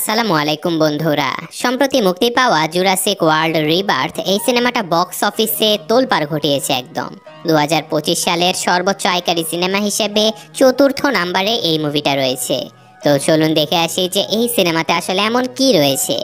আসসালামু আলাইকুম বন্ধুরা। সম্প্রতি মুক্তি পাওয়া জুরাসিক ওয়ার্ল্ড রিবার্থ এই সিনেমাটা বক্স অফিসে তোলপাড় ঘটিয়েছে একদম। 2025 সালের সর্বোচ্চ আয়কারী সিনেমা হিসেবে চতুর্থ নম্বরে এই মুভিটা রয়েছে। তো চলুন দেখে আসি যে এই সিনেমাতে আসলে এমন কি রয়েছে।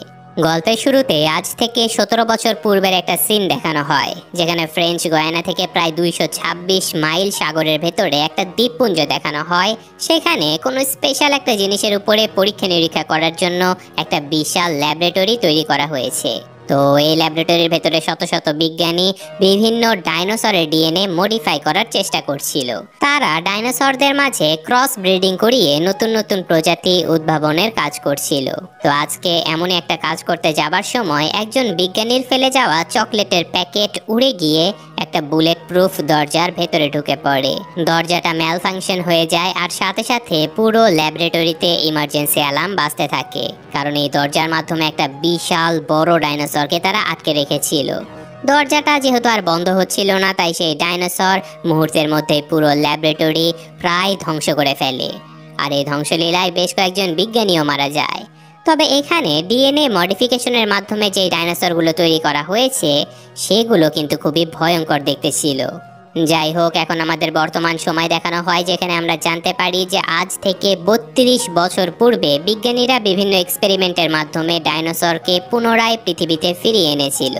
গল্পের শুরুতে আজ থেকে 17 বছর পূর্বের একটা সিন দেখানো হয়, যেখানে ফ্রেঞ্চ গয়ানা থেকে প্রায় 226 মাইল সাগরের ভেতরে একটা দ্বীপপুঞ্জ দেখানো হয়। সেখানে কোনো স্পেশাল একটা জিনিসের উপরে পরীক্ষা নিরীক্ষা করার জন্য একটা বিশাল ল্যাবরেটরি তৈরি করা হয়েছে। তো এই ল্যাবরেটরির ভেতরে শত শত বিজ্ঞানী বিভিন্ন ডাইনোসরের ডিএনএ মডিফাই করার চেষ্টা করছিল। তারা ডাইনোসরদের মাঝে ক্রস ব্রিডিং করিয়ে নতুন নতুন প্রজাতি উদ্ভাবনের কাজ করছিল। তো আজকে এমনই একটা কাজ করতে যাবার সময় একজন বিজ্ঞানীর ফেলে যাওয়া চকলেটের প্যাকেট উড়ে গিয়ে একটা বুলেট প্রুফ দরজার ভেতরে ঢুকে পড়ে। দরজাটা ম্যাল ফাংশন হয়ে যায় আর সাথে সাথে পুরো ল্যাবরেটরিতে ইমার্জেন্সি অ্যালার্ম বাজতে থাকে, কারণ এই দরজার মাধ্যমে একটা বিশাল বড় ডাইনোসরকে তারা আটকে রেখেছিল। দরজাটা যেহেতু আর বন্ধ হচ্ছিল না, তাই সেই ডাইনোসর মুহূর্তের মধ্যে পুরো ল্যাবরেটরি প্রায় ধ্বংস করে ফেলে। আর এই ধ্বংসলীলায় বেশ কয়েকজন বিজ্ঞানীও মারা যায়। তবে এখানে ডিএনএ মডিফিকেশনের মাধ্যমে যে ডাইনোসরগুলো তৈরি করা হয়েছে সেগুলো কিন্তু খুবই ভয়ঙ্কর দেখতে ছিল। যাই হোক, এখন আমাদের বর্তমান সময় দেখানো হয়, যেখানে আমরা জানতে পারি যে আজ থেকে 32 বছর পূর্বে বিজ্ঞানীরা বিভিন্ন এক্সপেরিমেন্টের মাধ্যমে ডাইনোসরকে পুনরায় পৃথিবীতে ফিরিয়ে এনেছিল।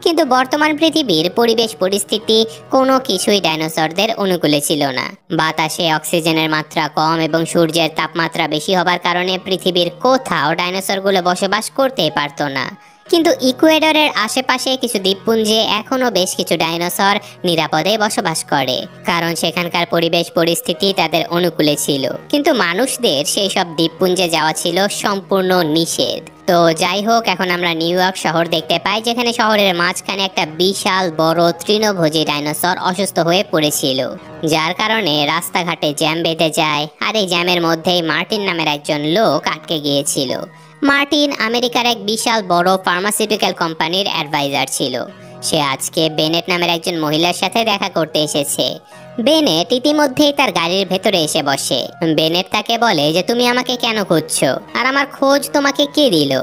কিন্তু বর্তমান পৃথিবীর পরিবেশ পরিস্থিতি কোনো কিছুই ডাইনোসরদের অনুকূলে ছিল না। বাতাসে অক্সিজেনের মাত্রা কম এবং সূর্যের তাপমাত্রা বেশি হবার কারণে পৃথিবীর কোথাও ডাইনোসরগুলো বসবাস করতেই পারতো না। কিন্তু ইকুয়েডরের আশেপাশে কিছু দ্বীপপুঞ্জে এখনো বেশ কিছু ডাইনোসর নিরাপদে বসবাস করে, কারণ সেখানকার পরিবেশ পরিস্থিতি তাদের অনুকূলে ছিল। কিন্তু মানুষদের সেই সব দ্বীপপুঞ্জে যাওয়া ছিল সম্পূর্ণ নিষেধ। তো যাই হোক, এখন আমরা নিউ ইয়র্ক শহর দেখতে পাই, যেখানে শহরের মাঝখানে একটা বিশাল বড় তৃণভোজী ডাইনোসর অসুস্থ হয়ে পড়েছিল, যার কারণে রাস্তাঘাটে জ্যাম বেঁধে যায়। আর এই জ্যামের মধ্যেই মার্টিন নামের একজন লোক আটকে গিয়েছিল। মার্টিন আমেরিকার এক বিশাল বড় ফার্মাসিউটিক্যাল কোম্পানির অ্যাডভাইজার ছিল। সে আজকে বেনেট নামের একজন মহিলার সাথে দেখা করতে এসেছে। বেনেট ইতিমধ্যেই তার গাড়ির ভেতরে এসে বসে। বেনেট তাকে বলে যে তুমি আমাকে কেন খুঁজছো, আর আমার খোঁজ তোমাকে কে দিল?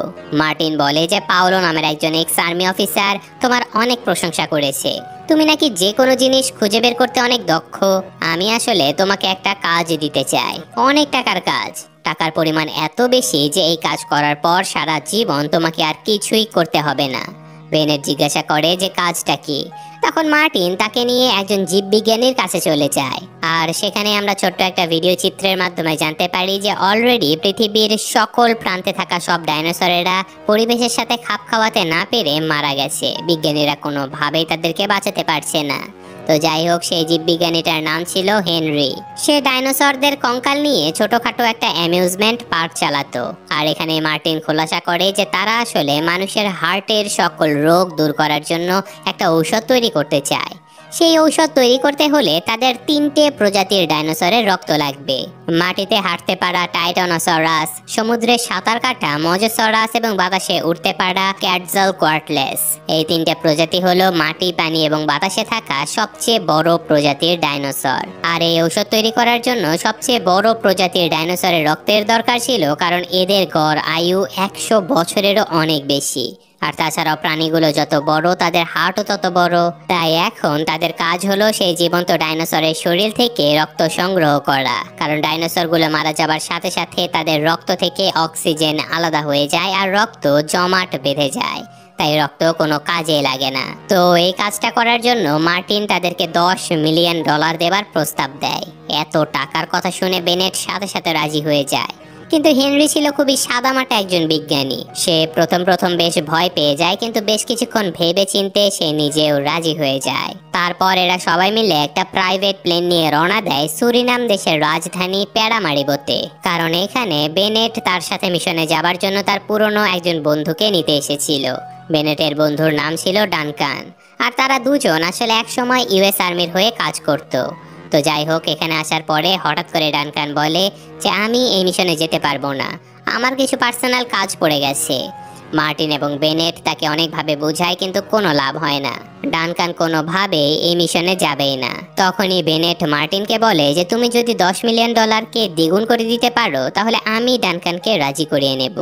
মার্টিন বলে যে পাওলো নামের একজন এক্স আর্মি অফিসার তোমার অনেক প্রশংসা করেছে, তুমি নাকি যে কোনো জিনিস খুঁজে বের করতে অনেক দক্ষ। আমি আসলে তোমাকে একটা কাজ দিতে চাই, অনেক টাকার কাজ। টাকার পরিমাণ এত বেশি যে এই কাজ করার পর সারা জীবন তোমাকে আর কিছুই করতে হবে না। বেনেট জিজ্ঞাসা করে যে কাজটা কি। তখন মার্টিন তাকে নিয়ে একজন জীববিজ্ঞানীর কাছে চলে যায়। আর সেখানে আমরা ছোট্ট একটা ভিডিও চিত্রের মাধ্যমে জানতে পারি যে অলরেডি পৃথিবীর সকল প্রান্তে থাকা সব ডাইনোসরেরা পরিবেশের সাথে খাপ খাওয়াতে না পেরে মারা গেছে। বিজ্ঞানীরা কোনোভাবেই তাদেরকে বাঁচাতে পারছে না। তো যাই হোক, সেই জীববিজ্ঞানীটার নাম ছিল হেনরি। সে ডাইনোসরদের কঙ্কাল নিয়ে ছোটখাটো একটা অ্যামিউজমেন্ট পার্ক চালাতো। আর এখানে মার্টিন খোলাসা করে যে তারা আসলে মানুষের হার্টের সকল রোগ দূর করার জন্য একটা ঔষধ তৈরি করতে চায়। সেই ঔষধ তৈরি করতে হলে তাদের 3টে প্রজাতির ডাইনোসরের রক্ত লাগবে। মাটিতে হাঁটতে পারা টাইটানোসরাস, সমুদ্রে সাঁতার কাটা মজোসরাস এবং বাতাসে উঠতে পারা ক্যাটজালকোয়াটলেস। এই 3টে প্রজাতি হলো মাটি, পানি এবং বাতাসে থাকা সবচেয়ে বড় প্রজাতির ডাইনোসর। আর এই ঔষধ তৈরি করার জন্য সবচেয়ে বড় প্রজাতির ডাইনোসরের রক্তের দরকার ছিল, কারণ এদের গড় আয়ু 100 বছরেরও অনেক বেশি। আর তাছাড়াও প্রাণীগুলো যত বড় তাদের হার্টও তত বড়। তাই এখন তাদের কাজ হলো সেই জীবন্ত ডাইনোসরের শরীর থেকে রক্ত সংগ্রহ করা, কারণ ডাইনোসরগুলো মারা যাবার সাথে সাথে তাদের রক্ত থেকে অক্সিজেন আলাদা হয়ে যায় আর রক্ত জমাট বেঁধে যায়, তাই রক্ত কোনো কাজে লাগে না। তো এই কাজটা করার জন্য মার্টিন তাদেরকে $10 মিলিয়ন দেবার প্রস্তাব দেয়। এত টাকার কথা শুনে বেনেট সাথে সাথে রাজি হয়ে যায়। কিন্তু হেনরি ছিল খুবই সাদামাটা একজন বিজ্ঞানী। সে প্রথম বেশ ভয় পেয়ে যায়, কিন্তু বেশ কিছুক্ষণ ভেবে চিন্তে সে নিজেও রাজি হয়ে যায়। তারপর এরা সবাই মিলে একটা প্রাইভেট প্লেন নিয়ে রওনা দেয় সুরিনাম দেশের রাজধানী প্যারামারিবোতে, কারণ এখানে বেনেট তার সাথে মিশনে যাবার জন্য তার পুরনো একজন বন্ধুকে নিতে এসেছিল। বেনেটের বন্ধুর নাম ছিল ডানকান, আর তারা দুজন আসলে একসময় ইউএস আর্মির হয়ে কাজ করত। তো যাই হোক, এখানে আসার পরে হঠাৎ করে ডানকান বলে যে আমি এই মিশনে যেতে পারবো না, আমার কিছু পার্সোনাল কাজ পড়ে গেছে। মার্টিন এবং বেনেট তাকে অনেকভাবে বোঝায়, কিন্তু কোনো লাভ হয় না। ডানকান কোনোভাবেই এই মিশনে যাবেই না। তখনই বেনেট মার্টিনকে বলে যে তুমি যদি $10 মিলিয়ন দ্বিগুণ করে দিতে পারো তাহলে আমি ডানকানকে রাজি করিয়ে নেব।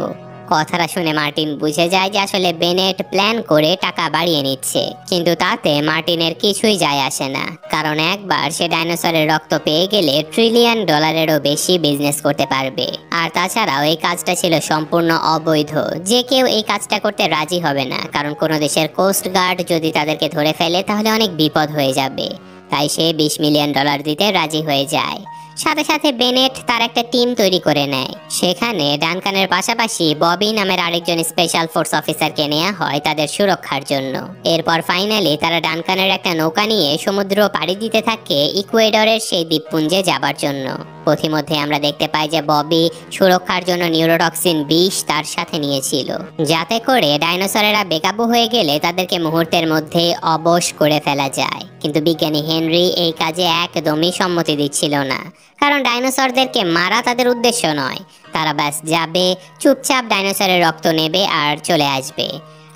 কথাটা শুনে মার্টিন বুঝে যায় যে আসলে বেনেট প্ল্যান করে টাকা বাড়িয়ে নিচ্ছে, কিন্তু তাতে মার্টিনের কিছুই যায় আসে না, কারণ একবার সে ডাইনোসরের রক্ত পেয়ে গেলে $1 ট্রিলিয়নেরও বেশি বিজনেস করতে পারবে। আর তাছাড়াও এই কাজটা ছিল সম্পূর্ণ অবৈধ, যে কেউ এই কাজটা করতে রাজি হবে না, কারণ কোনো দেশের কোস্ট গার্ড যদি তাদেরকে ধরে ফেলে তাহলে অনেক বিপদ হয়ে যাবে। তাই সে $20 মিলিয়ন দিতে রাজি হয়ে যায়। সাথে সাথে বেনেট তার একটা টিম তৈরি করে নেয়। সেখানে ডানকানের পাশাপাশি ববি নামের আরেকজন স্পেশাল ফোর্স অফিসারকে নেওয়া হয় তাদের সুরক্ষার জন্য। এরপর ফাইনালি তারা ডানকানের একটা নৌকা নিয়ে সমুদ্র পাড়ি দিতে থাকে ইকুয়েডরের সেই দ্বীপপুঞ্জে যাবার জন্য। পথিমধ্যে আমরা দেখতে পাই যে ববি সুরক্ষার জন্য নিউরোটক্সিন বিষ তার সাথে নিয়েছিল, যাতে করে ডাইনোসরেরা বেকাবু হয়ে গেলে তাদেরকে মুহূর্তের মধ্যে অবশ করে ফেলা যায়। কিন্তু বিজ্ঞানী হেনরি এই কাজে একদমই সম্মতি দিচ্ছিল না, কারণ ডাইনোসরদেরকে মারা তাদের উদ্দেশ্য নয়। তারা ব্যাস যাবে, চুপচাপ ডাইনোসরের রক্ত নেবে আর চলে আসবে।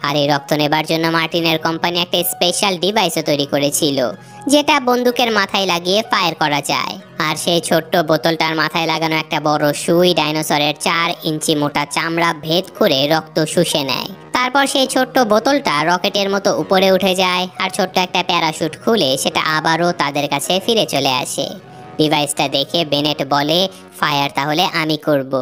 আর এই রক্ত নেবার জন্য মার্টিনের কোম্পানি একটা স্পেশাল ডিভাইসও তৈরি করেছিল, যেটা বন্দুকের মাথায় লাগিয়ে ফায়ার করা যায়। আর সেই ছোট্ট বোতলটার মাথায় লাগানো একটা বড় সুই ডাইনোসরের 4 ইঞ্চি মোটা চামড়া ভেদ করে রক্ত শুষে নেয়। তারপর সেই ছোট্ট বোতলটা রকেটের মতো উপরে উঠে যায়, আর ছোট্ট একটা প্যারাশুট খুলে সেটা আবারও তাদের কাছে ফিরে চলে আসে। ডিভাইসটা দেখে বেনেট বলে, ফায়ার তাহলে আমি করব।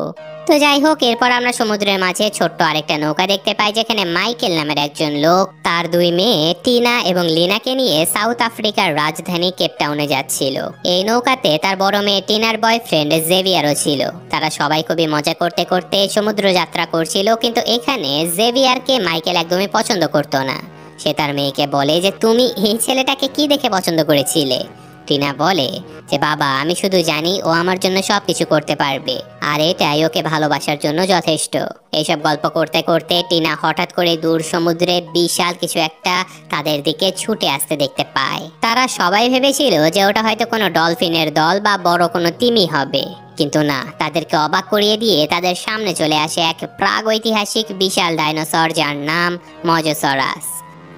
তো যাই হোক, এরপর আমরা সমুদ্রের মাঝে ছোট্ট আরেকটা নৌকা দেখতে পাই, যেখানে মাইকেল নামের একজন লোক তার 2 মেয়ে টিনা এবং লিনাকে নিয়ে সাউথ আফ্রিকার রাজধানী কেপটাউনে যাচ্ছিল। এই নৌকাতে তার বড় মেয়ে টিনার বয়ফ্রেন্ড জেভিয়ারও ছিল। তারা সবাই খুবই মজা করতে করতে সমুদ্র যাত্রা করছিল, কিন্তু এখানে জেভিয়ারকে মাইকেল একদমই পছন্দ করতো না। সে তার মেয়েকে বলে যে তুমি এই ছেলেটাকে কি দেখে পছন্দ করেছিলে? টিনা বলে যে বাবা, আমি শুধু জানি ও আমার জন্য সবকিছু করতে পারবে, আর এটাই ওকে ভালোবাসার জন্য যথেষ্ট। এইসব গল্প করতে করতে টিনা হঠাৎ করে দূর সমুদ্রে বিশাল কিছু একটা তাদের দিকে ছুটে আসতে দেখতে পায়। তারা সবাই ভেবেছিল যে ওটা হয়তো কোনো ডলফিনের দল বা বড় কোনো তিমি হবে, কিন্তু না, তাদেরকে অবাক করিয়ে দিয়ে তাদের সামনে চলে আসে এক প্রাগৈতিহাসিক বিশাল ডাইনোসর, যার নাম মজোসরাস।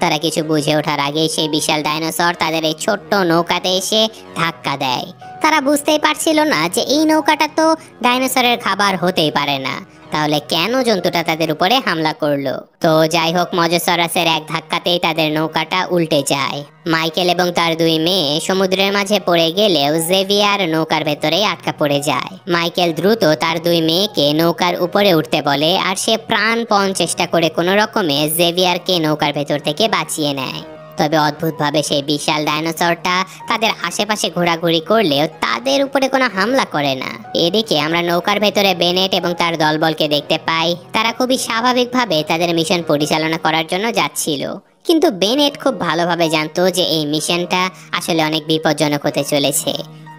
তারা কিছু বুঝে ওঠার আগেই সেই বিশাল ডাইনোসর তাদের এই ছোট্ট নৌকাতে এসে ধাক্কা দেয়। তারা বুঝতেই পারছিল না যে এই নৌকাটা তো ডাইনোসরের খাবার হতেই পারে না, তাহলে কেন জন্তুটা তাদের উপরে হামলা করলো। তো যাই হোক, মজোসরাসের এক ধাক্কাতেই তাদের নৌকাটা উল্টে যায়। মাইকেল এবং তার 2 মেয়ে সমুদ্রের মাঝে পড়ে গেলেও জেভিয়ার নৌকার ভেতরেই আটকা পড়ে যায়। মাইকেল দ্রুত তার 2 মেয়েকে নৌকার উপরে উঠতে বলে, আর সে প্রাণপণ চেষ্টা করে কোনো রকমে জেভিয়ারকে নৌকার ভেতর থেকে বাঁচিয়ে নেয়। তবে অদ্ভুতভাবে সেই বিশাল ডাইনোসরটা তাদের আশেপাশে ঘোরাঘুরি করলেও তাদের উপরে কোনো হামলা করে না। এদিকে আমরা নৌকার ভেতরে বেনেট এবং তার দলবলকে দেখতে পাই। তারা খুবই স্বাভাবিকভাবে তাদের মিশন পরিচালনা করার জন্য যাচ্ছিল, কিন্তু বেনেট খুব ভালোভাবে জানতো যে এই মিশনটা আসলে অনেক বিপজ্জনক হতে চলেছে।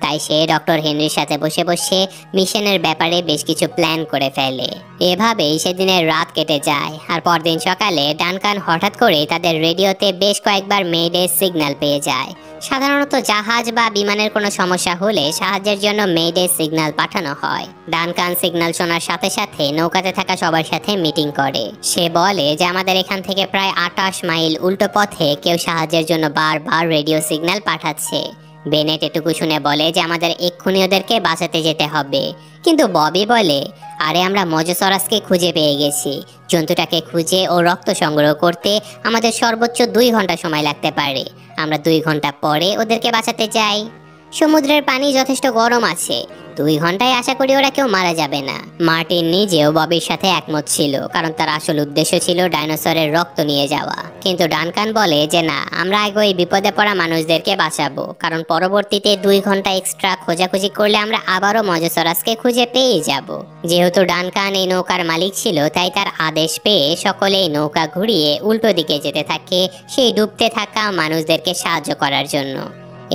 তাই সে ডক্টর হেনরির সাথে বসে বসে মিশনের ব্যাপারে বেশ কিছু প্ল্যান করে ফেলে। এভাবেই সেদিনের রাত কেটে যায়, আর পরদিন সকালে ডানকান হঠাৎ করে তাদের রেডিওতে বেশ কয়েকবার মেডে সিগন্যাল পেয়ে যায়। সাধারণত জাহাজ বা বিমানের কোনো সমস্যা হলে সাহায্যের জন্য মেডে সিগন্যাল পাঠানো হয়। ডানকান সিগন্যাল শোনার সাথে সাথে নৌকাতে থাকা সবার সাথে মিটিং করে। সে বলে যে আমাদের এখান থেকে প্রায় 28 মাইল উল্টো পথে কেউ সাহায্যের জন্য বারবার রেডিও সিগন্যাল পাঠাচ্ছে। বেনেট এটুকু শুনে বলে যে আমাদের এক্ষুনি ওদেরকে বাঁচাতে যেতে হবে, কিন্তু ববি বলে, আরে আমরা মজোসরাসকে খুঁজে পেয়ে গেছি। জন্তুটাকে খুঁজে ও রক্ত সংগ্রহ করতে আমাদের সর্বোচ্চ 2 ঘন্টা সময় লাগতে পারে। আমরা 2 ঘন্টা পরে ওদেরকে বাঁচাতে যাই। সমুদ্রের পানি যথেষ্ট গরম আছে, 2 ঘন্টায় আশা করি ওরা কেউ মারা যাবে না। মার্টিন নিজেও ববির সাথে একমত ছিল, কারণ তার আসল উদ্দেশ্য ছিল ডাইনোসরের রক্ত নিয়ে যাওয়া। কিন্তু ডানকান বলে যে না, আমরা আগে ওই বিপদে পড়া মানুষদেরকে বাঁচাবো, কারণ পরবর্তীতে 2 ঘন্টা এক্সট্রা খোঁজাখুঁজি করলে আমরা আবারও মজোসরাসকে খুঁজে পেয়ে যাব। যেহেতু ডানকান এই নৌকার মালিক ছিল, তাই তার আদেশ পেয়ে সকলেই নৌকা ঘুরিয়ে উল্টো দিকে যেতে থাকে সেই ডুবতে থাকা মানুষদেরকে সাহায্য করার জন্য।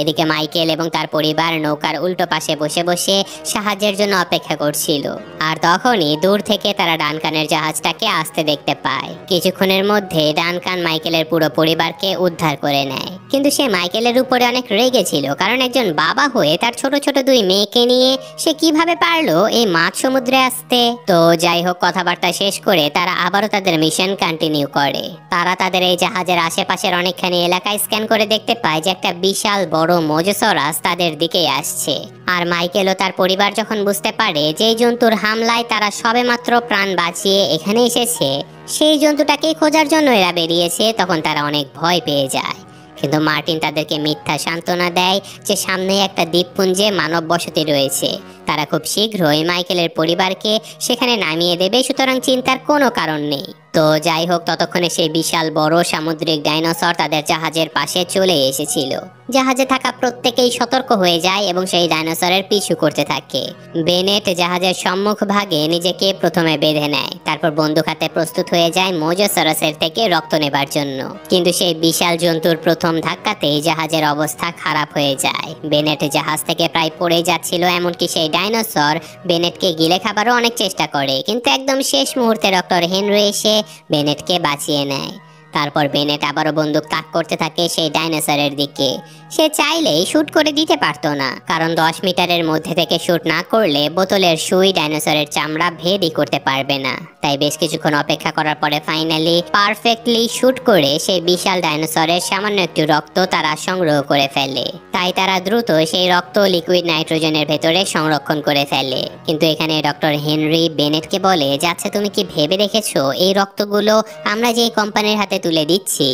এদিকে মাইকেল এবং তার পরিবার নৌকার উল্টো পাশে বসে বসে সাহায্যের জন্য অপেক্ষা করছিল। আর তখনই দূর থেকে তারা ডানকানের জাহাজটাকে আসতে দেখতে পায়। কিছুক্ষণের মধ্যে ডানকান মাইকেলের পুরো পরিবারকে উদ্ধার করে নেয়, কিন্তু সে মাইকেলের উপরে অনেক রেগে ছিল, কারণ একজন বাবা হয়ে তার ছোট ছোট 2 মেয়েকে নিয়ে সে কিভাবে পারলো এই মাঝ সমুদ্রে আসতে। তো যাই হোক, কথাবার্তা শেষ করে তারা আবারও তাদের মিশন কন্টিনিউ করে। তারা তাদের এই জাহাজের আশেপাশের অনেকখানি এলাকায় স্ক্যান করে দেখতে পায় যে একটা বিশাল বড় বড় মোজোসরাস তাদের দিকেই আসছে। আর মাইকেল ও তার পরিবার যখন বুঝতে পারে যে এই জন্তুর হামলায় তারা সবেমাত্র প্রাণ বাঁচিয়ে এখানে এসেছে, সেই জন্তুটাকেই খোঁজার জন্য এরা বেরিয়েছে, তখন তারা অনেক ভয় পেয়ে যায়। কিন্তু মার্টিন তাদেরকে মিথ্যা সান্ত্বনা দেয় যে সামনেই একটা দ্বীপপুঞ্জে মানব বসতি রয়েছে, তারা খুব শীঘ্রই মাইকেলের পরিবারকে সেখানে নামিয়ে দেবে, সুতরাং চিন্তার কোনো কারণ নেই। তো যাই হোক, ততক্ষণে সেই বিশাল বড় সামুদ্রিক ডাইনোসর তাদের জাহাজের পাশে চলে এসেছিল। জাহাজে থাকা প্রত্যেকেই সতর্ক হয়ে যায় এবং সেই ডাইনোসরের পিছু করতে থাকে। বেনেট জাহাজের সম্মুখ ভাগে নিজেকে প্রথমে বেঁধে নেয়, তারপর বন্দুক হাতে প্রস্তুত হয়ে যায় মোজোসরাসের থেকে রক্ত নেবার জন্য। কিন্তু সেই বিশাল জন্তুর প্রথম ধাক্কাতেই জাহাজের অবস্থা খারাপ হয়ে যায়। বেনেট জাহাজ থেকে প্রায় পড়ে যাচ্ছিল, এমনকি সেই ডাইনোসর বেনেটকে গিলে খাবারও অনেক চেষ্টা করে, কিন্তু একদম শেষ মুহূর্তে ডক্টর হেনরি এসে বেনেটকে বাঁচিয়ে নেয়। তারপর বেনেট আবারও বন্দুক তাক করতে থাকে সেই ডাইনোসরের দিকে। সে চাইলেই শুট করে দিতে পারতো না, কারণ 10 মিটারের মধ্যে থেকে শুট না করলে বোতলের সুই ডাইনোসরের চামড়া ভেদই করতে পারবে না। তাই বেশ কিছুক্ষণ অপেক্ষা করার পরে ফাইনালি পারফেক্টলি শুট করে সেই বিশাল ডাইনোসরের সামান্য একটু রক্ত তারা সংগ্রহ করে ফেলে। তাই তারা দ্রুত সেই রক্ত লিকুইড নাইট্রোজেনের ভেতরে সংরক্ষণ করে ফেলে। কিন্তু এখানে ডক্টর হেনরি বেনেটকে বলে যে আচ্ছা, তুমি কি ভেবে দেখেছো এই রক্তগুলো আমরা যে কোম্পানির হাতে তুলে দিচ্ছি,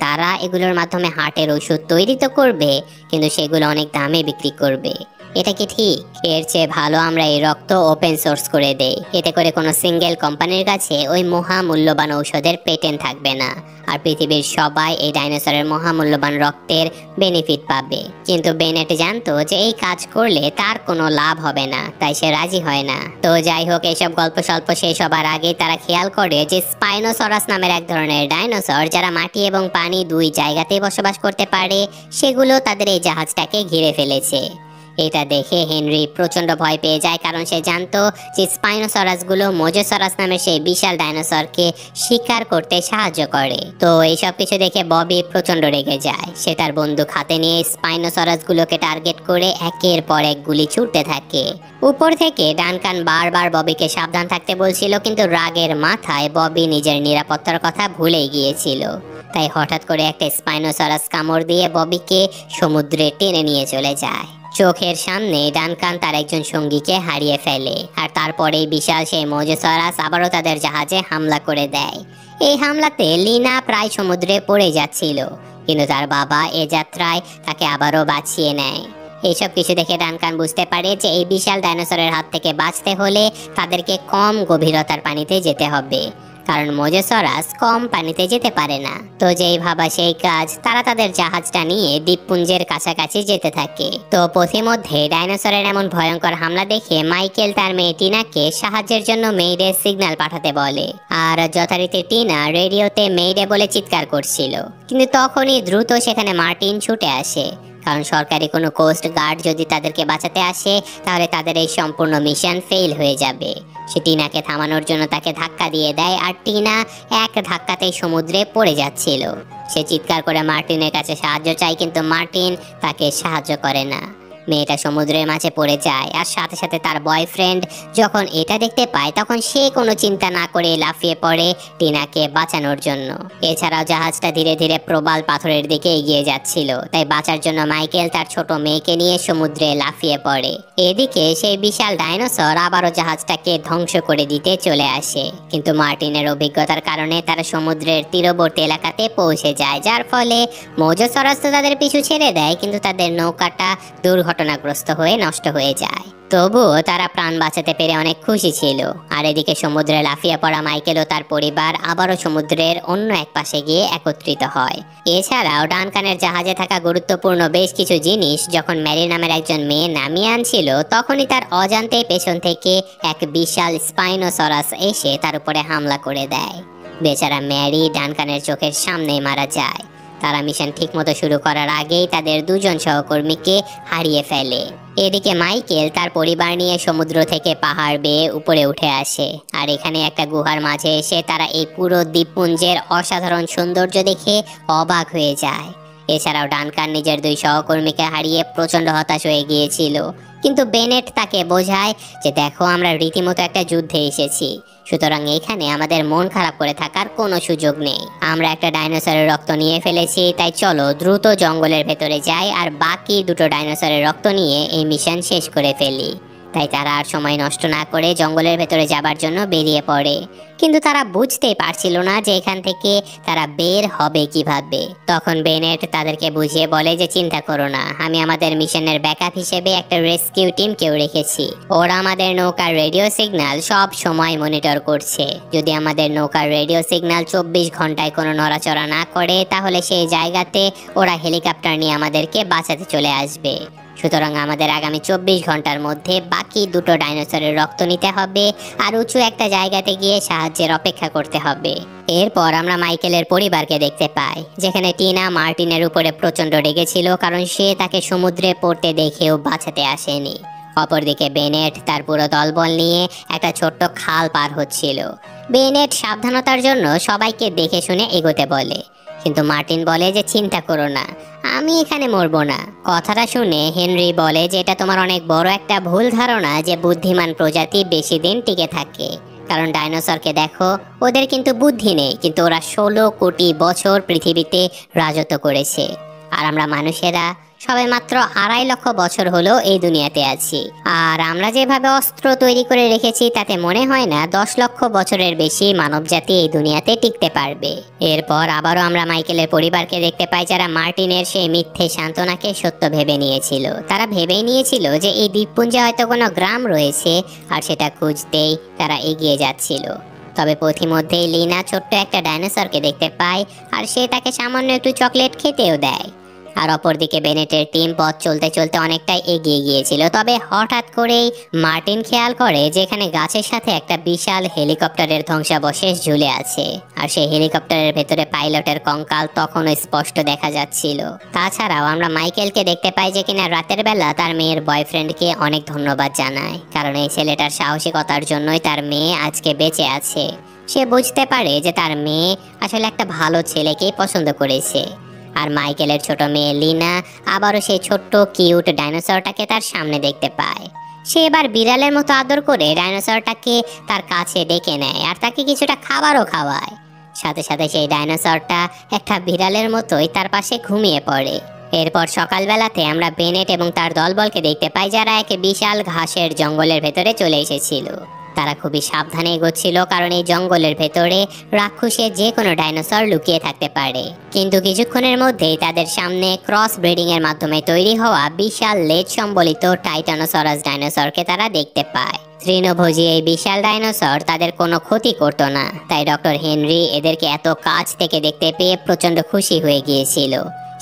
তারা এগুলোর মাধ্যমে হার্টের ওষুধ তৈরি তো করবে, কিন্তু সেগুলো অনেক দামে বিক্রি করবে। এটা কি ঠিক? এর চেয়ে ভালো আমরা এই রক্ত ওপেন সোর্স করে দেই, এতে করে কোনো সিঙ্গেল কোম্পানির কাছে ওই মহামূল্যবান ঔষধের পেটেন্ট থাকবে না, আর পৃথিবীর সবাই এই ডাইনোসরের মহামূল্যবান রক্তের বেনিফিট পাবে। কিন্তু বেনেট জানতো যে এই কাজ করলে তার কোনো লাভ হবে না, তাই সে রাজি হয় না। তো যাই হোক, এইসব গল্প স্বল্প শেষ হবার আগে তারা খেয়াল করে যে স্পাইনোসরাস নামের এক ধরনের ডাইনোসর যারা মাটি এবং পানি দুই জায়গাতেই বসবাস করতে পারে, সেগুলো তাদের এই জাহাজটাকে ঘিরে ফেলেছে। এটা দেখে হেনরি প্রচন্ড ভয় পেয়ে যায়, কারণ সে জানতো যে স্পাইনোসরাসগুলো মোজোসরাস নামের সেই বিশাল ডাইনোসরকে শিকার করতে সাহায্য করে। তো এইসব কিছু দেখে ববি প্রচন্ড রেগে যায়। সে তার বন্দুক হাতে নিয়ে স্পাইনোসরাসগুলোকে টার্গেট করে একের পর এক গুলি ছুটতে থাকে। উপর থেকে ডানকান বারবার ববিকে সাবধান থাকতে বলছিল, কিন্তু রাগের মাথায় ববি নিজের নিরাপত্তার কথা ভুলেই গিয়েছিল। তাই হঠাৎ করে একটা স্পাইনোসরাস কামড় দিয়ে ববিকে সমুদ্রে টেনে নিয়ে চলে যায়। চোখের সামনে ডানকান তার একজন সঙ্গীকে হারিয়ে ফেলে, আর তারপরেই বিশাল সেই মোজোসরাস আবারও তাদের জাহাজে হামলা করে দেয়। এই হামলাতে লিনা প্রায় সমুদ্রে পড়ে যাচ্ছিল, কিন্তু তার বাবা এ যাত্রায় তাকে আবারও বাঁচিয়ে নেয়। এইসব কিছু দেখে ডানকান বুঝতে পারে যে এই বিশাল ডাইনোসরের হাত থেকে বাঁচতে হলে তাদেরকে কম গভীরতার পানিতে যেতে হবে, কারণ মোজোসরাস কম পানিতে যেতে পারে না। তো যেই ভাবা সেই কাজ, তারা তাদের জাহাজটা নিয়ে দ্বীপপুঞ্জের কাছাকাছি যেতে থাকে। তো পথিমধ্যে ডাইনোসরের এমন ভয়ঙ্কর হামলা দেখে মাইকেল তার মেয়ে টিনাকে সাহায্যের জন্য মেইডে সিগন্যাল পাঠাতে বলে, আর যথারীতি টিনা রেডিওতে মেইডে বলে চিৎকার করছিল। কিন্তু তখনই দ্রুত সেখানে মার্টিন ছুটে আসে, কারণ সরকারি কোনো কোস্ট গার্ড যদি তাদেরকে বাঁচাতে আসে তাহলে তাদের এই সম্পূর্ণ মিশন ফেল হয়ে যাবে। সে টিনাকে থামানোর জন্য তাকে ধাক্কা দিয়ে দেয়, আর টিনা এক ধাক্কাতেই সমুদ্রে পড়ে যাচ্ছিল। সে চিৎকার করে মার্টিনের কাছে সাহায্য চায়, কিন্তু মার্টিন তাকে সাহায্য করে না। মেয়েটা সমুদ্রের মাঝে পড়ে যায়, আর সাথে সাথে তার বয়ফ্রেন্ড যখন এটা দেখতে পায় তখন সে কোনো চিন্তা না করে লাফিয়ে পড়ে টিনাকে বাঁচানোর জন্য। এছাড়াও জাহাজটা ধীরে ধীরে প্রবাল পাথরের দিকে এগিয়ে যাচ্ছিল, তাই বাঁচার জন্য মাইকেল তার ছোট মেয়েকে নিয়ে সমুদ্রে লাফিয়ে পড়ে। এদিকে সেই বিশাল ডাইনোসর আবারও জাহাজটাকে ধ্বংস করে দিতে চলে আসে, কিন্তু মার্টিনের অভিজ্ঞতার কারণে তারা সমুদ্রের তীরবর্তী এলাকাতে পৌঁছে যায়, যার ফলে মোজোসরাস তো তাদের পিছু ছেড়ে দেয়, কিন্তু তাদের নৌকাটা দুর্ঘটনাগ্রস্ত হয়ে নষ্ট হয়ে যায়। তবুও তারা প্রাণ বাঁচাতে পেরে অনেক খুশি ছিল। আর এদিকে সমুদ্রে লাফিয়ে পড়া মাইকেল ও তার পরিবার আবারও সমুদ্রের অন্য এক পাশে গিয়ে একত্রিত হয়। এছাড়াও ডানকানের জাহাজে থাকা গুরুত্বপূর্ণ বেশ কিছু জিনিস যখন ম্যারি নামের একজন মেয়ে নামিয়ে আনছিল, তখনই তার অজান্তেই পেছন থেকে এক বিশাল স্পাইনোসরাস এসে তার উপরে হামলা করে দেয়। বেচারা ম্যারি ডানকানের চোখের সামনেই মারা যায়। তারা মিশন ঠিকমতো শুরু করার আগেই তাদের দুজন সহকর্মীকে হারিয়ে ফেলে। এদিকে মাইকেল তার পরিবার নিয়ে সমুদ্র থেকে পাহাড় বেয়ে উপরে উঠে আসে, আর এখানে একটা গুহার মাঝে এসে তারা এই পুরো দ্বীপপুঞ্জের অসাধারণ সৌন্দর্য দেখে অবাক হয়ে যায়। এছাড়াও ডানকান নিজের দুই সহকর্মীকে হারিয়ে প্রচন্ড হতাশ হয়ে গিয়েছিল, কিন্তু বেনেট তাকে বোঝায় যে দেখো, আমরা রীতিমতো একটা যুদ্ধে এসেছি, সুতরাং এখানে আমাদের মন খারাপ করে থাকার কোনো সুযোগ নেই। আমরা একটা ডাইনোসরের রক্ত নিয়ে ফেলেছি, তাই চলো দ্রুত জঙ্গলের ভেতরে যাই আর বাকি দুটো ডাইনোসরের রক্ত নিয়ে এই মিশন শেষ করে ফেলি। তাই তারা আর সময় নষ্ট না করে জঙ্গলের ভেতরে যাবার জন্য বেরিয়ে পড়ে। কিন্তু তারা বুঝতেই পারছিল না যে এখান থেকে তারা বের হবে কিভাবে। তখন বেনেট তাদেরকে বুঝিয়ে বলে যে চিন্তা করো না, আমি আমাদের মিশনের ব্যাকআপ হিসেবে একটা রেস্কিউ টিমকেও রেখেছি। ওরা আমাদের নৌকার রেডিও সিগন্যাল সব সময় মনিটর করছে। যদি আমাদের নৌকার রেডিও সিগন্যাল 24 ঘন্টায় কোনো নড়াচড়া না করে, তাহলে সেই জায়গাতে ওরা হেলিকপ্টার নিয়ে আমাদেরকে বাঁচাতে চলে আসবে। সুতরাং আমাদের আগামী 24 ঘন্টার মধ্যে বাকি দুটো ডাইনোসরের রক্ত নিতে হবে আর উঁচু একটা জায়গাতে গিয়ে সাহায্যের অপেক্ষা করতে হবে। এরপর আমরা মাইকেলের পরিবারকে দেখতে পাই, যেখানে টিনা মার্টিনের উপরে প্রচণ্ড রেগেছিল, কারণ সে তাকে সমুদ্রে পড়তে দেখেও বাঁচাতে আসেনি। অপরদিকে বেনেট তার পুরো দলবল নিয়ে একটা ছোট্ট খাল পার হচ্ছিল। বেনেট সাবধানতার জন্য সবাইকে দেখে শুনে এগোতে বলে, কিন্তু মার্টিন বলে যে চিন্তা করো না, আমি এখানে মরবো না। কথাটা শুনে হেনরি বলে যে এটা তোমার অনেক বড় একটা ভুল ধারণা যে বুদ্ধিমান প্রজাতি বেশি দিন টিকে থাকে। কারণ ডাইনোসরকে দেখো, ওদের কিন্তু বুদ্ধি নেই, কিন্তু ওরা 16 কোটি বছর পৃথিবীতে রাজত্ব করেছে। আর আমরা মানুষেরা সবে মাত্র 2.5 লক্ষ বছর হলো এই দুনিয়াতে আছি। আর আমরা যেভাবে অস্ত্র তৈরি করে রেখেছি, তাতে মনে হয় না 10 লক্ষ বছরের বেশি মানবজাতি এই দুনিয়াতে টিকতে পারবে। এরপর আবারও আমরা মাইকেলের পরিবারকে দেখতে পাই, যারা মার্টিনের সেই মিথ্যে সান্ত্বনাকে সত্য ভেবে নিয়েছিল। তারা ভেবেই নিয়েছিল যে এই দ্বীপপুঞ্জে হয়তো কোনো গ্রাম রয়েছে, আর সেটা খুঁজতেই তারা এগিয়ে যাচ্ছিল। তবে পথিমধ্যেই লিনা ছোট্ট একটা ডাইনোসরকে দেখতে পায়, আর সে তাকে সামান্য একটু চকলেট খেতেও দেয়। আর অপরদিকে বেনেটের টিম পথ চলতে চলতে অনেকটাই এগিয়ে গিয়েছিল। তবে হঠাৎ করেই মার্টিন খেয়াল করে যে এখানে গাছের সাথে একটা বিশাল হেলিকপ্টারের ধ্বংসাবশেষ ঝুলে আছে, আর সেই হেলিকপ্টারের ভেতরে পাইলটের কঙ্কাল তখনও স্পষ্ট দেখা যাচ্ছিল। তাছাড়াও আমরা মাইকেলকে দেখতে পাই যে কিনা রাতের বেলা তার মেয়ের বয়ফ্রেন্ডকে অনেক ধন্যবাদ জানায়, কারণ এই ছেলেটার সাহসিকতার জন্যই তার মেয়ে আজকে বেঁচে আছে। সে বুঝতে পারে যে তার মেয়ে আসলে একটা ভালো ছেলেকেই পছন্দ করেছে। আর মাইকেলের ছোট মেয়ে লিনা আবারও সেই ছোট্ট কিউট ডাইনোসরটাকে তার সামনে দেখতে পায়। সে এবার বিড়ালের মতো আদর করে ডাইনোসরটাকে তার কাছে ডেকে নেয় আর তাকে কিছুটা খাবারও খাওয়ায়। সাথে সাথে সেই ডাইনোসরটা একটা বিড়ালের মতোই তার পাশে ঘুমিয়ে পড়ে। এরপর সকালবেলাতে আমরা বেনেট এবং তার দলবলকে দেখতে পাই, যারা এক বিশাল ঘাসের জঙ্গলের ভেতরে চলে এসেছিল। তারা খুবই সাবধানে এগোচ্ছিল, কারণ এই জঙ্গলের ভেতরে রাক্ষসে যে কোনো ডাইনোসর লুকিয়ে থাকতে পারে। কিন্তু কিছুক্ষণের মধ্যেই তাদের সামনে ক্রস ব্রিডিং এর মাধ্যমে তৈরি হওয়া বিশাল লেজ সম্বলিত টাইটানোসরাস ডাইনোসরকে তারা দেখতে পায়। তৃণভোজী এই বিশাল ডাইনোসর তাদের কোনো ক্ষতি করতো না, তাই ডক্টর হেনরি এদেরকে এত কাছ থেকে দেখতে পেয়ে প্রচন্ড খুশি হয়ে গিয়েছিল।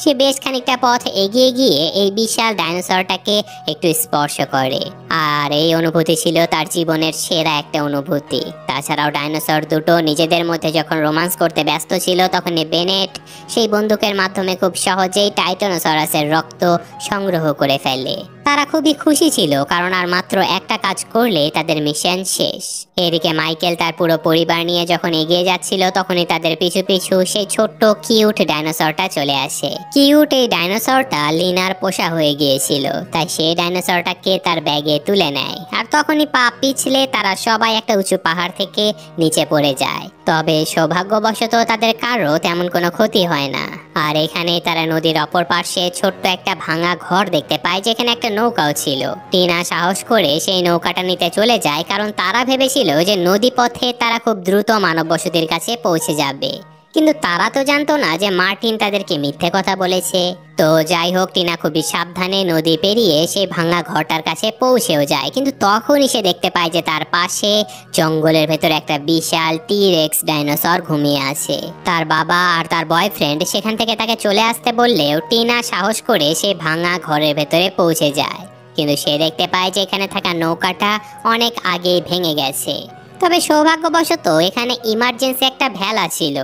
সে বেশ খানিকটা পথ এগিয়ে গিয়ে এই বিশাল ডাইনোসরটাকে একটু স্পর্শ করে, আর এই অনুভূতি ছিল তার জীবনের সেরা একটা অনুভূতি। তাছাড়াও ডাইনোসর দুটো নিজেদের মধ্যে যখন রোমান্স করতে ব্যস্ত ছিল, তখনই বেনেট সেই বন্দুকের মাধ্যমে খুব সহজেই টাইটানোসরাসের রক্ত সংগ্রহ করে ফেলে। তারা খুবই খুশি ছিল, কারণ আর মাত্র একটা কাজ করলে তাদের মিশন শেষ। এদিকে মাইকেল তার পুরো পরিবার নিয়ে যখন এগিয়ে যাচ্ছিল, তখনই তাদের পিছু পিছু সেই ছোট্ট কিউট ডাইনোসরটা চলে আসে। কিউট এই ডাইনোসরটা লিনার পোষা হয়ে গিয়েছিল, তাই সেই ডাইনোসরটাকে তার ব্যাগে তুলে নেয়। আর তখনই পা পিছলে তারা সবাই একটা উঁচু পাহাড় থেকে নিচে পড়ে যায়। তবে সৌভাগ্যবশত তাদের কারো তেমন কোনো ক্ষতি হয় না। আর এখানেই তারা নদীর অপর পাশে ছোট্ট একটা ভাঙা ঘর দেখতে পায়, যেখানে একটা নৌকাও ছিল। টিনা সাহস করে সেই নৌকাটা নিতে চলে যায়, কারণ তারা ভেবেছিল যে নদী পথে তারা খুব দ্রুত মানব বসতির কাছে পৌঁছে যাবে। কিন্তু তারা তো জানতো না যে মার্টিন তাদেরকে মিথ্যে কথা বলেছে। তো যাই হোক, টিনা খুবই সাবধানে নদী পেরিয়ে সেই ভাঙা ঘরটার কাছে পৌঁছেও যায়। কিন্তু তখনই সে দেখতে পায় যে তার পাশে জঙ্গলের ভেতরে একটা বিশাল টি-রেক্স ডাইনোসর ঘুমিয়ে আছে। তার বাবা আর তার বয়ফ্রেন্ড সেখান থেকে তাকে চলে আসতে বললেও টিনা সাহস করে সেই ভাঙা ঘরের ভেতরে পৌঁছে যায়। কিন্তু সে দেখতে পায় যে এখানে থাকা নৌকাটা অনেক আগেই ভেঙে গেছে। তবে সৌভাগ্যবশত এখানে ইমার্জেন্সি একটা ভেলা ছিল,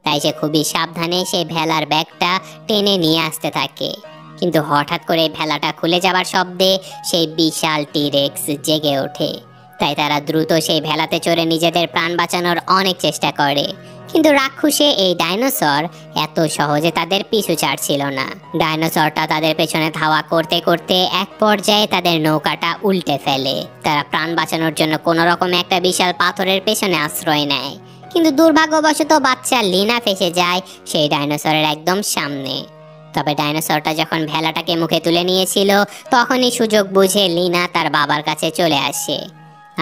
তাই সে খুবই সাবধানে সেই ভেলার ব্যাগটা টেনে নিয়ে আসতে থাকে। কিন্তু হঠাৎ করে ভেলাটা খুলে যাবার শব্দে সেই বিশাল টি-রেক্স জেগে ওঠে। তাই তারা দ্রুত সেই ভেলাতে চড়ে নিজেদের প্রাণ বাঁচানোর অনেক চেষ্টা করে, কিন্তু রাক্ষসে এই ডাইনোসর এত সহজে তাদের পিছু ছাড়ছিল না। ডাইনোসরটা তাদের পেছনে ধাওয়া করতে করতে এক পর্যায়ে তাদের নৌকাটা উল্টে ফেলে। তারা প্রাণ বাঁচানোর জন্য কোনো রকম একটা বিশাল পাথরের পেছনে আশ্রয় নেয়, কিন্তু দুর্ভাগ্যবশত বাচ্চা লিনা ফেসে যায় সেই ডাইনোসরের একদম সামনে। তবে ডাইনোসরটা যখন ভেলাটাকে মুখে তুলে নিয়েছিল তখনই সুযোগ বুঝে লিনা তার বাবার কাছে চলে আসে,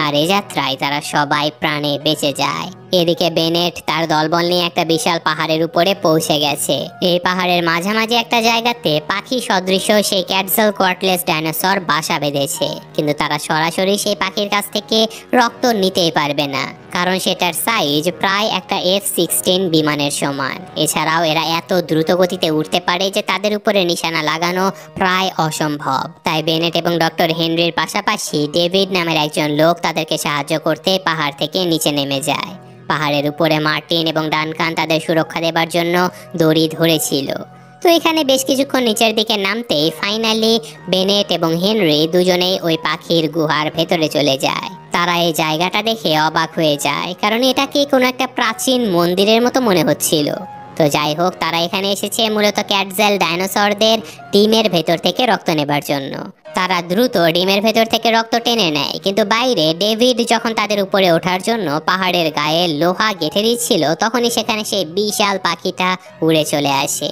আর এ যাত্রায় তারা সবাই প্রাণে বেঁচে যায়। এদিকে বেনেট তার দলবল নিয়ে একটা বিশাল পাহাড়ের উপরে পৌঁছে গেছে। এই পাহাড়ের মাঝামাঝি একটা জায়গাতে পাখি সদৃশ সেই কোয়াটলেস ডাইনোসর বাসা বেঁধেছে, কিন্তু তারা সরাসরি সেই পাখির কাছ থেকে রক্ত নিতেই পারবে না, কারণ সেটার সাইজ প্রায় একটা F-16 বিমানের সমান। এছাড়াও এরা এত দ্রুত গতিতে উঠতে পারে যে তাদের উপরে নিশানা লাগানো প্রায় অসম্ভব। তাই বেনেট এবং ডক্টর হেনরির পাশাপাশি ডেভিড নামের একজন লোক তাদেরকে সাহায্য করতে পাহাড় থেকে নিচে নেমে যায়। পাহাড়ের উপরে মার্টিন এবং ডানকান তাদের সুরক্ষা দেবার জন্য দড়ি ধরেছিল। তো এখানে বেশ কিছুক্ষণ নিচের দিকে নামতেই ফাইনালি বেনেট এবং হেনরি দুজনেই ওই পাখির গুহার ভেতরে চলে যায়। তারা এই জায়গাটা দেখে অবাক হয়ে যায়, কারণ এটাকে কোনো একটা প্রাচীন মন্দিরের মতো মনে হচ্ছিল। তো যাই হোক, তারা এখানে এসেছে মূলত ক্যাটজেল ডাইনোসরদের ডিমের ভেতর থেকে রক্ত নেবার জন্য। তারা দ্রুত ডিমের ভেতর থেকে রক্ত টেনে নেয়, কিন্তু বাইরে ডেভিড যখন তাদের উপরে ওঠার জন্য পাহাড়ের গায়ে লোহা গেঁথে দিচ্ছিল তখনই সেখানে সেই বিশাল পাখিটা উড়ে চলে আসে।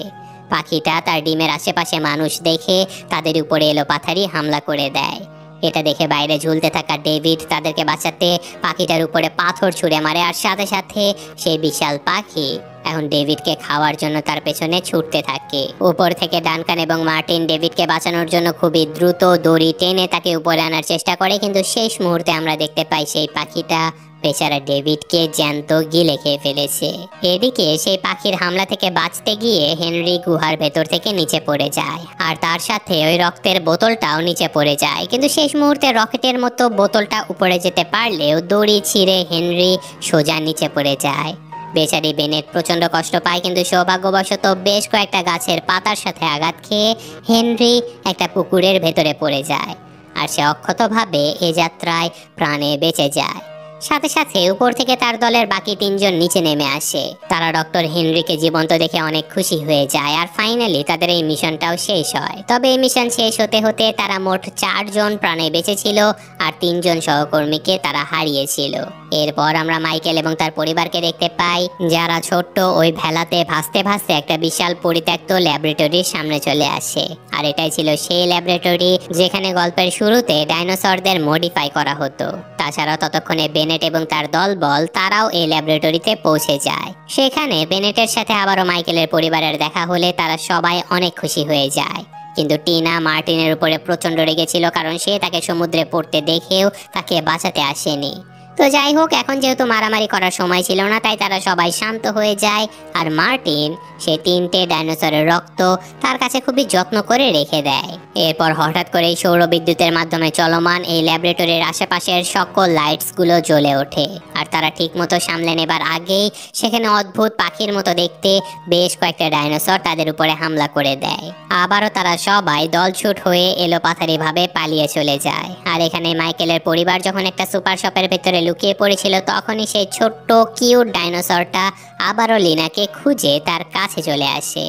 পাখিটা তার ডিমের আশেপাশে মানুষ দেখে তাদের উপরে এলোপাথারি হামলা করে দেয়। এটা দেখে বাইরে ঝুলতে থাকা ডেভিড তাদেরকে বাঁচাতে পাখিটার উপরে পাথর ছুঁড়ে মারে, আর সাথে সাথে সেই বিশাল পাখি এখন ডেভিডকে খাওয়ার জন্য তার পেছনে ছুটতে থাকে। উপর থেকে ডানকান এবং মার্টিন ডেভিডকে বাঁচানোর জন্য খুবই দ্রুত দড়ি টেনে তাকে উপরে আনার চেষ্টা করে, কিন্তু শেষ মুহূর্তে আমরা দেখতে পাই সেই পাখিটা বেচারা ডেভিডকে জ্যান্ত গিলে খেয়ে ফেলেছে। এদিকে সেই পাখির হামলা থেকে বাঁচতে গিয়ে হেনরি গুহার ভেতর থেকে নিচে পড়ে যায়, আর তার সাথে ওই রক্তের বোতলটাও নিচে পড়ে যায়। কিন্তু শেষ মুহূর্তে রকেটের মতো বোতলটা উপরে যেতে পারলেও দড়ি ছিঁড়ে হেনরি সোজা নিচে পড়ে যায়। বেচারি বেনেট প্রচন্ড কষ্ট পায়, কিন্তু সৌভাগ্যবশত বেশ কয়েকটা গাছের পাতার সাথে আঘাত খেয়ে হেনরি একটা পুকুরের ভেতরে পড়ে যায়, আর সে অক্ষতভাবে এ যাত্রায় প্রাণে বেঁচে যায়। সাথে সাথে উপর থেকে তার দলের বাকি তিনজন নিচে নেমে আসে। তারা ডক্টর হেনরিকে জীবন্ত দেখে অনেক খুশি হয়ে যায়, আর ফাইনালি তাদের এই মিশনটাও শেষ হয়। তবে এই মিশন শেষ হতে হতে তারা মোট 4 জন প্রাণে বেঁচে ছিল, আর 3 জন সহকর্মীকে তারা হারিয়েছিল। এরপর আমরা মাইকেল এবং তার পরিবারকে দেখতে পাই, যারা ছোট্ট ওই ভেলাতে ভাসতে ভাসতে একটা বিশাল পরিত্যক্ত ল্যাবরেটরির সামনে চলে আসে। আর এটাই ছিল সেই ল্যাবরেটরি যেখানে গল্পের শুরুতে ডাইনোসরদের মডিফাই করা হতো। তাছাড়াও ততক্ষণে বেনেট এবং তার দলবল তারাও এই ল্যাবরেটরিতে পৌঁছে যায়। সেখানে বেনেটের সাথে আবারও মাইকেলের পরিবারের দেখা হলে তারা সবাই অনেক খুশি হয়ে যায়, কিন্তু টিনা মার্টিনের উপরে প্রচন্ড রেগেছিল, কারণ সে তাকে সমুদ্রে পড়তে দেখেও তাকে বাঁচাতে আসেনি। তো যাই হোক, এখন যেহেতু মারামারি করার সময় ছিল না, তাই তারা সবাই শান্ত হয়ে যায়। আর মার্টিন সে 3টে ডাইনোসরের রক্ত তার কাছে খুবই যত্ন করে রেখে দেয়। এরপর হঠাৎ করে সৌর বিদ্যুতের মাধ্যমে চলমান এই ল্যাবরেটরির আশেপাশের সকল লাইটসগুলো জ্বলে ওঠে, আর তারা ঠিক মতো সামলে নেবার আগেই সেখানে অদ্ভুত পাখির মতো দেখতে বেশ কয়েকটা ডাইনোসর তাদের উপরে হামলা করে দেয়। আবারও তারা সবাই দলছুট হয়ে এলোপাথারি ভাবে পালিয়ে চলে যায়। আর এখানে মাইকেলের পরিবার যখন একটা সুপার শপের ভেতরে লুকিয়ে পড়েছিল, তখনই সেই ছোট্ট কিউট ডাইনোসরটা আবারও লিনাকে খুঁজে তার কাছে চলে আসে।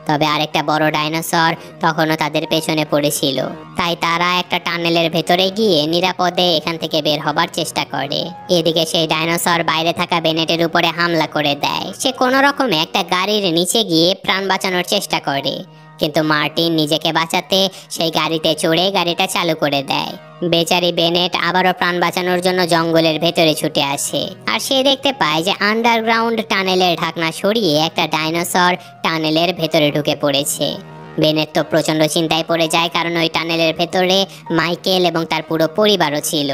তবে আরেকটা বড় ডাইনোসর তখনও তাদের পেছনে পড়েছিল, তাই তারা একটা টানেলের ভেতরে গিয়ে নিরাপদে এখান থেকে বের হবার চেষ্টা করে। এদিকে সেই ডাইনোসর বাইরে থাকা বেনেটের উপরে হামলা করে দেয়। সে কোনো রকমে একটা গাড়ির নিচে গিয়ে প্রাণ বাঁচানোর চেষ্টা করে, কিন্তু মার্টিন নিজেকে বাঁচাতে সেই গাড়িতে চড়ে গাড়িটা চালু করে দেয়। বেচারি বেনেট আবারও প্রাণ বাঁচানোর জন্য জঙ্গলের ভেতরে ছুটে আসে, আর সে দেখতে পায় যে আন্ডারগ্রাউন্ড টানেলের ঢাকনা সরিয়ে একটা ডাইনোসর টানেলের ভেতরে ঢুকে পড়েছে। বেনেট তো প্রচন্ড চিন্তায় পড়ে যায়, কারণ ওই টানেলের ভেতরে মাইকেল এবং তার পুরো পরিবারও ছিল।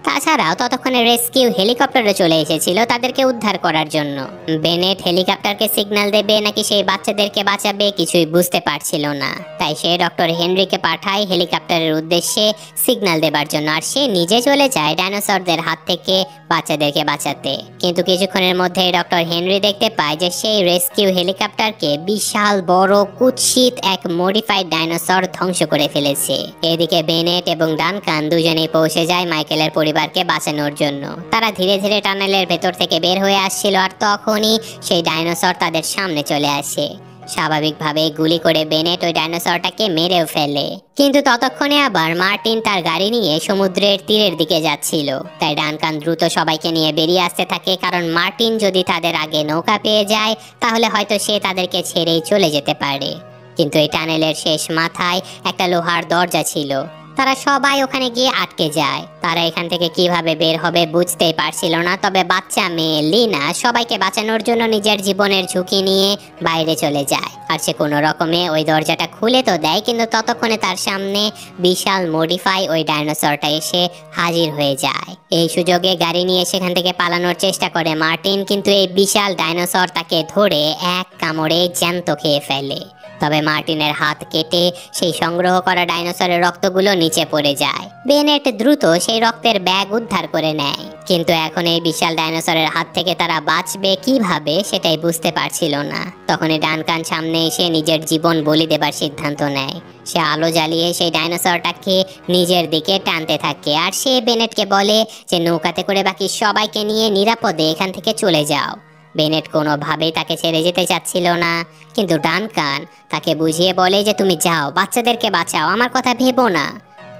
তাছাড়াও ততক্ষণে রেস্কিউ হেলিকপ্টারও চলে এসেছিল তাদেরকে উদ্ধার করার জন্য। বেনেট হেলিকপ্টারকে সিগন্যাল দেবে নাকি সেই বাচ্চাদেরকে বাঁচাবে কিছুই বুঝতে পারছিল না, তাই সে ডক্টর হেনরিকে পাঠায় হেলিকপ্টারের উদ্দেশ্যে সিগন্যাল দেবার জন্য, আর সে নিজে চলে যায় ডাইনোসরদের হাত থেকে বাচ্চাদেরকে বাঁচাতে। কিন্তু কিছুক্ষণের মধ্যে ডক্টর হেনরি দেখতে পায় যে সেই রেস্কিউ হেলিকপ্টারকে বিশাল বড় কুৎসিত এক মডিফাইড ডাইনোসর ধ্বংস করে ফেলেছে। এদিকে বেনেট এবং ডানকান দুজনেই পৌঁছে যায় মাইকেলের পরিবার পরিবারকে বাঁচানোর জন্য। তারা ধীরে ধীরে টানেলের ভেতর থেকে বের হয়ে আসছিল, আর তখনই সেই ডাইনোসর তাদের সামনে চলে আসে। স্বাভাবিকভাবে গুলি করে বেনেট ওই ডাইনোসরটাকে মেরেও ফেলে, কিন্তু ততক্ষণে আবার মার্টিন তার গাড়ি নিয়ে সমুদ্রের তীরের দিকে যাচ্ছিল। তাই ডানকান দ্রুত সবাইকে নিয়ে বেরিয়ে আসতে থাকে, কারণ মার্টিন যদি তাদের আগে নৌকা পেয়ে যায় তাহলে হয়তো সে তাদেরকে ছেড়েই চলে যেতে পারে। কিন্তু এই টানেলের শেষ মাথায় একটা লোহার দরজা ছিল। তারা সবাই ওখানে গিয়ে আটকে যায়। তারা এখান থেকে কিভাবে বের হবে বুঝতেই পারছিল না, তবে বাচ্চা মেয়ে লিনা সবাইকে বাঁচানোর জন্য নিজের জীবনের ঝুঁকি নিয়ে বাইরে চলে যায়। আর সে কোনো রকমে ওই দরজাটা খুলে তো দেয়, কিন্তু ততক্ষণে তার সামনে বিশাল মডিফাই ওই ডাইনোসরটা এসে হাজির হয়ে যায়। এই সুযোগে গাড়ি নিয়ে সেখান থেকে পালানোর চেষ্টা করে মার্টিন, কিন্তু এই বিশাল ডাইনোসর তাকে ধরে এক কামড়ে জ্যান্ত খেয়ে ফেলে। তবে মার্টিনের হাত কেটে সেই সংগ্রহ করা ডাইনোসরের রক্তগুলো নিচে পড়ে যায়। বেনেট দ্রুত সেই রক্তের ব্যাগ উদ্ধার করে নেয়, কিন্তু এখন এই বিশাল ডাইনোসরের হাত থেকে তারা বাঁচবে কিভাবে সেটাই বুঝতে পারছিল না। তখনই ডানকান সামনে এসে নিজের জীবন বলি দেবার সিদ্ধান্ত নেয়। সে আলো জ্বালিয়ে সেই ডাইনোসরটাকে নিজের দিকে টানতে থাকে, আর সে বেনেটকে বলে যে নৌকাতে করে বাকি সবাইকে নিয়ে নিরাপদে এখান থেকে চলে যাও। বেনেট কোনোভাবেই তাকে ছেড়ে যেতে চাচ্ছিল না, কিন্তু ডানকান তাকে বুঝিয়ে বলে যে তুমি যাও, বাচ্চাদেরকে বাঁচাও, আমার কথা ভেবো না।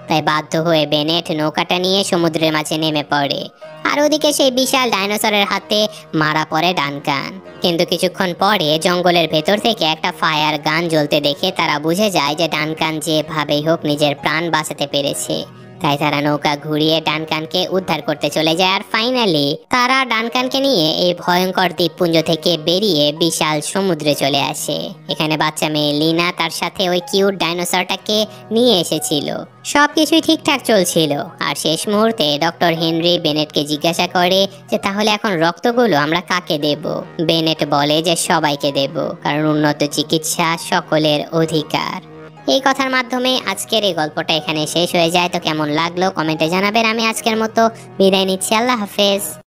তাই বাধ্য হয়ে বেনেট নৌকাটা নিয়ে সমুদ্রের মাঝে নেমে পড়ে, আর ওদিকে সেই বিশাল ডাইনোসরের হাতে মারা পড়ে ডানকান। কিন্তু কিছুক্ষণ পরে জঙ্গলের ভেতর থেকে একটা ফায়ার গান জ্বলতে দেখে তারা বুঝে যায় যে ডানকান যেভাবেই হোক নিজের প্রাণ বাঁচাতে পেরেছে। তাই তারা নৌকা ঘুরিয়ে ডানকানকে উদ্ধার করতে চলে যায়, আর ফাইনালি তারা ডানকানকে নিয়ে এই ভয়ঙ্কর দ্বীপপুঞ্জ থেকে বেরিয়ে বিশাল সমুদ্রে চলে আসে। এখানে বাচ্চা মেয়ে লিনা তার সাথে ওই কিউট ডাইনোসরটাকে নিয়ে এসেছিল। সবকিছুই ঠিকঠাক চলছিল, আর শেষ মুহূর্তে ডক্টর হেনরি বেনেটকে জিজ্ঞাসা করে যে তাহলে এখন রক্তগুলো আমরা কাকে দেব। বেনেট বলে যে সবাইকে দেব, কারণ উন্নত চিকিৎসা সকলের অধিকার। এই কথার মাধ্যমে আজকের এই গল্পটা এখানে শেষ হয়ে যায়। তো কেমন লাগলো কমেন্টে জানাবেন। আমি আজকের মতো বিদায় নিচ্ছি, আল্লাহ হাফেজ।